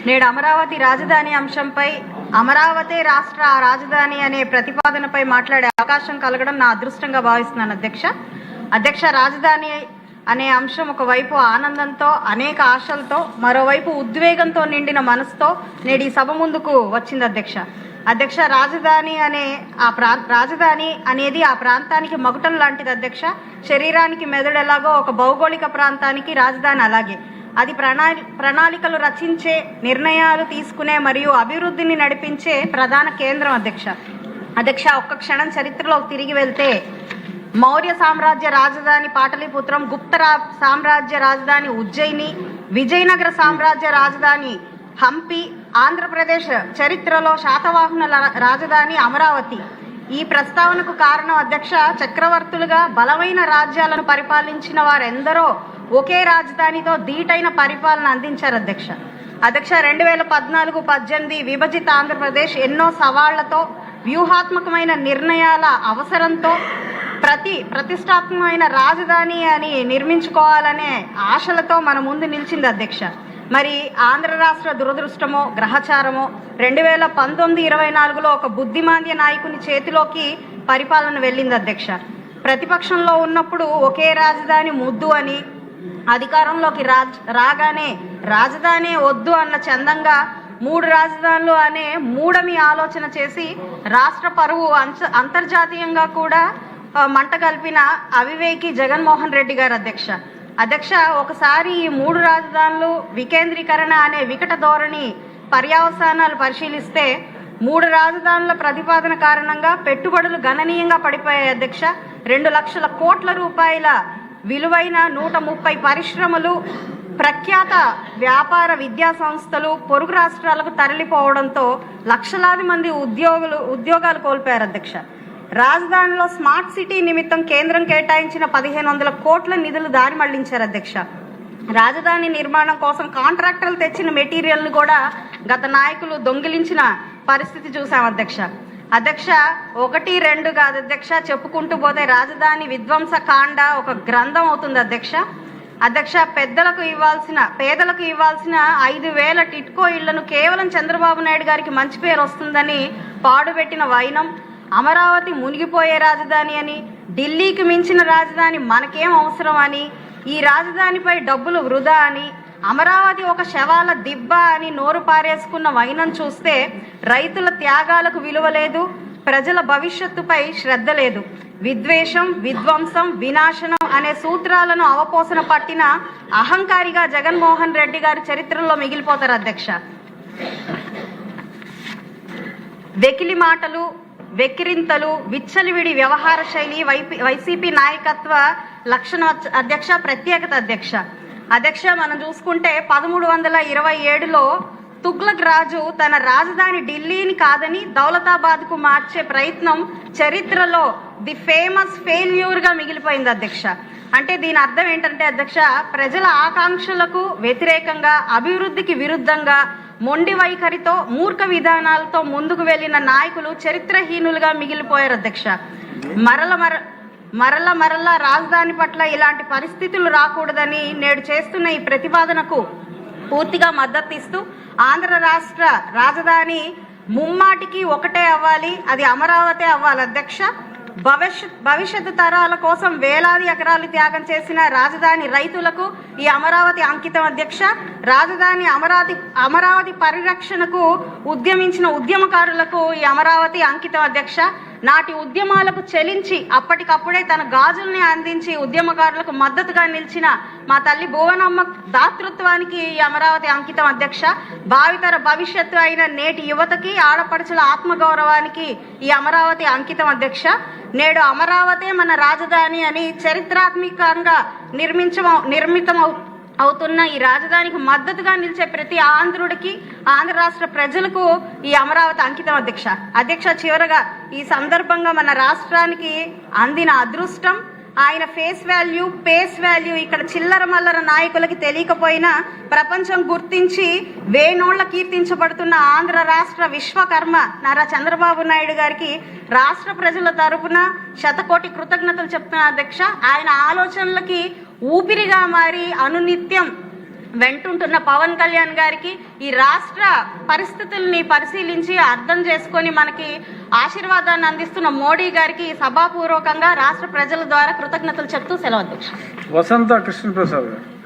నేడు అమరావతి రాజధాని అంశంపై అమరావతి రాష్ట్ర రాజధాని అనే ప్రతిపాదనపై మాట్లాడే అవకాశం కలగడం నా అదృష్టంగా భావిస్తున్నాను అధ్యక్ష. రాజధాని అనే అంశం ఒకవైపు ఆనందంతో అనేక ఆశలతో మరోవైపు ఉద్వేగంతో నిండిన మనసుతో నేడు ఈ సభ ముందుకు వచ్చింది అధ్యక్ష. రాజధాని అనేది ఆ ప్రాంతానికి మగుటం లాంటిది అధ్యక్ష. శరీరానికి మెదడు ఎలాగో ఒక భౌగోళిక ప్రాంతానికి రాజధాని అలాగే. అది ప్రణాళికలు రచించే, నిర్ణయాలు తీసుకునే మరియు అభివృద్ధిని నడిపించే ప్రధాన కేంద్రం అధ్యక్ష. ఒక్క క్షణం చరిత్రలో తిరిగి వెళ్తే మౌర్య సామ్రాజ్య రాజధాని పాటలీపుత్రం, గుప్త సామ్రాజ్య రాజధాని ఉజ్జయిని, విజయనగర సామ్రాజ్య రాజధాని హంపి, ఆంధ్రప్రదేశ్ చరిత్రలో శాతవాహనుల రాజధాని అమరావతి. ఈ ప్రస్తావనకు కారణం అధ్యక్ష, చక్రవర్తులుగా బలమైన రాజ్యాలను పరిపాలించిన వారెందరో ఒకే రాజధానితో ధీటైన పరిపాలన అందించారు అధ్యక్ష. 2014-18 విభజిత ఆంధ్రప్రదేశ్ ఎన్నో సవాళ్లతో, వ్యూహాత్మకమైన నిర్ణయాల అవసరంతో ప్రతిష్టాత్మకమైన రాజధాని అని నిర్మించుకోవాలనే ఆశలతో మన ముందు నిలిచింది అధ్యక్ష. మరి ఆంధ్ర రాష్ట్ర దురదృష్టమో గ్రహచారమో 2019-24లో ఒక బుద్ధిమాంద్య నాయకుని చేతిలోకి పరిపాలన వెళ్ళింది అధ్యక్ష. ప్రతిపక్షంలో ఉన్నప్పుడు ఒకే రాజధాని ముద్దు అని, అధికారంలోకి రాగానే రాజధాని వద్దు అన్న చందంగా 3 రాజధానులు అనే మూడమి ఆలోచన చేసి రాష్ట్ర పరువు అంతర్జాతీయంగా కూడా మంట కలిపిన అవివేకి జగన్మోహన్ రెడ్డి గారు అధ్యక్ష. ఒకసారి ఈ 3 రాజధానులు వికేంద్రీకరణ అనే వికట ధోరణి పర్యవసానాలు పరిశీలిస్తే 3 రాజధానుల ప్రతిపాదన కారణంగా పెట్టుబడులు గణనీయంగా పడిపోయాయి అధ్యక్ష. 2 లక్షల కోట్ల రూపాయల విలువైన 130 పరిశ్రమలు, ప్రఖ్యాత వ్యాపార విద్యా సంస్థలు పొరుగు రాష్ట్రాలకు తరలిపోవడంతో లక్షలాది మంది ఉద్యోగాలు కోల్పోయారు అధ్యక్ష. రాజధానిలో స్మార్ట్ సిటీ నిమిత్తం కేంద్రం కేటాయించిన 1500 కోట్ల నిధులు దారి మళ్లించారు అధ్యక్ష. రాజధాని నిర్మాణం కోసం కాంట్రాక్టర్లు తెచ్చిన మెటీరియల్ను కూడా గత నాయకులు దొంగిలించిన పరిస్థితి చూసాం అధ్యక్ష. 1, 2 కాదు అధ్యక్ష, చెప్పుకుంటూ పోతే రాజధాని విధ్వంస కాండ ఒక గ్రంథం అవుతుంది అధ్యక్ష. పేదలకు ఇవ్వాల్సిన 5,000 టిట్కో ఇళ్లను కేవలం చంద్రబాబు నాయుడు గారికి మంచి పేరు వస్తుందని పాడుపెట్టిన వైనం, అమరావతి మునిగిపోయే రాజధాని అని, ఢిల్లీకి మించిన రాజధాని మనకేం అవసరం అని, ఈ రాజధానిపై డబ్బులు వృధా అని, అమరావతి ఒక శవాల దిబ్బ అని నోరు పారేసుకున్న వైనం చూస్తే రైతుల త్యాగాలకు విలువ లేదు, ప్రజల భవిష్యత్తుపై శ్రద్ధ లేదు. విద్వేషం, విధ్వంసం, వినాశనం అనే సూత్రాలను అవపోసన పట్టిన అహంకారిగా జగన్మోహన్ రెడ్డి గారి చరిత్రలో మిగిలిపోతారు అధ్యక్ష. వెకిలి మాటలు, వెక్కిరింతలు, విచ్చలివిడి వ్యవహార శైలి వైసీపీ నాయకత్వ లక్షణం అధ్యక్ష, ప్రత్యేకత అధ్యక్ష. మనం చూసుకుంటే 1327లో తుగ్లక్ రాజు తన రాజధాని ఢిల్లీని కాదని దౌలతాబాద్కు మార్చే ప్రయత్నం చరిత్రలో ది ఫేమస్ ఫెయిల్యూర్ గా మిగిలిపోయింది అధ్యక్ష. అంటే దీని అర్థం ఏంటంటే అధ్యక్ష, ప్రజల ఆకాంక్షలకు వ్యతిరేకంగా, అభివృద్ధికి విరుద్ధంగా, మొండి వైఖరితో, మూర్ఖ విధానాలతో ముందుకు వెళ్లిన నాయకులు చరిత్రహీనులుగా మిగిలిపోయారు అధ్యక్ష. మరల రాజధాని పట్ల ఇలాంటి పరిస్థితులు రాకూడదని నేడు చేస్తున్న ఈ ప్రతిపాదనకు పూర్తిగా మద్దతు ఇస్తూ ఆంధ్ర రాష్ట్ర రాజధాని ముమ్మాటికి ఒకటే అవ్వాలి, అది అమరావతి అవ్వాలి అధ్యక్ష. భవిష్యత్తు తరాల కోసం వేలాది ఎకరాలు త్యాగం చేసిన రాజధాని రైతులకు ఈ అమరావతి అంకితం అధ్యక్ష. రాజధాని అమరావతి పరిరక్షణకు ఉద్యమించిన ఉద్యమకారులకు ఈ అమరావతి అంకితం అధ్యక్ష. నాటి ఉద్యమాలకు చెలించి అప్పటికప్పుడే తన గాజుల్ని అందించి ఉద్యమకారులకు మద్దతుగా నిలిచిన మా తల్లి భువనమ్మ దాతృత్వానికి ఈ అమరావతి అంకితం అధ్యక్ష. భావితర భవిష్యత్తు అయిన నేటి యువతకి, ఆడపడుచుల ఆత్మగౌరవానికి ఈ అమరావతి అంకితం అధ్యక్ష. నేడు అమరావతి మన రాజధాని అని చరిత్రాత్మకంగా నిర్మితం అవుతున్న ఈ రాజధానికి మద్దతుగా నిలిచే ప్రతి ఆంధ్రుడికి, ఆంధ్ర రాష్ట్ర ప్రజలకు ఈ అమరావతి అంకితం అధ్యక్ష. చివరగా ఈ సందర్భంగా మన రాష్ట్రానికి అందిన అదృష్టం, ఆయన పేస్ వాల్యూ ఇక్కడ చిల్లర మల్లర నాయకులకి తెలియకపోయినా ప్రపంచం గుర్తించి వేనోళ్ల కీర్తించబడుతున్న ఆంధ్ర రాష్ట్ర విశ్వకర్మ నారా చంద్రబాబు నాయుడు గారికి రాష్ట్ర ప్రజల తరపున శతకోటి కృతజ్ఞతలు చెప్తున్నా అధ్యక్ష. ఆయన ఆలోచనలకి ఊపిరిగా మారి అనునిత్యం వెంటుంటున్న పవన్ కళ్యాణ్ గారికి, ఈ రాష్ట్ర పరిస్థితుల్ని పరిశీలించి అర్థం చేసుకొని మనకి ఆశీర్వాదాన్ని అందిస్తున్న మోడీ గారికి సభాపూర్వకంగా రాష్ట్ర ప్రజల ద్వారా కృతజ్ఞతలు చెప్తూ సెలవు అధ్యక్ష. వసంత కృష్ణప్రసాద్ గారు.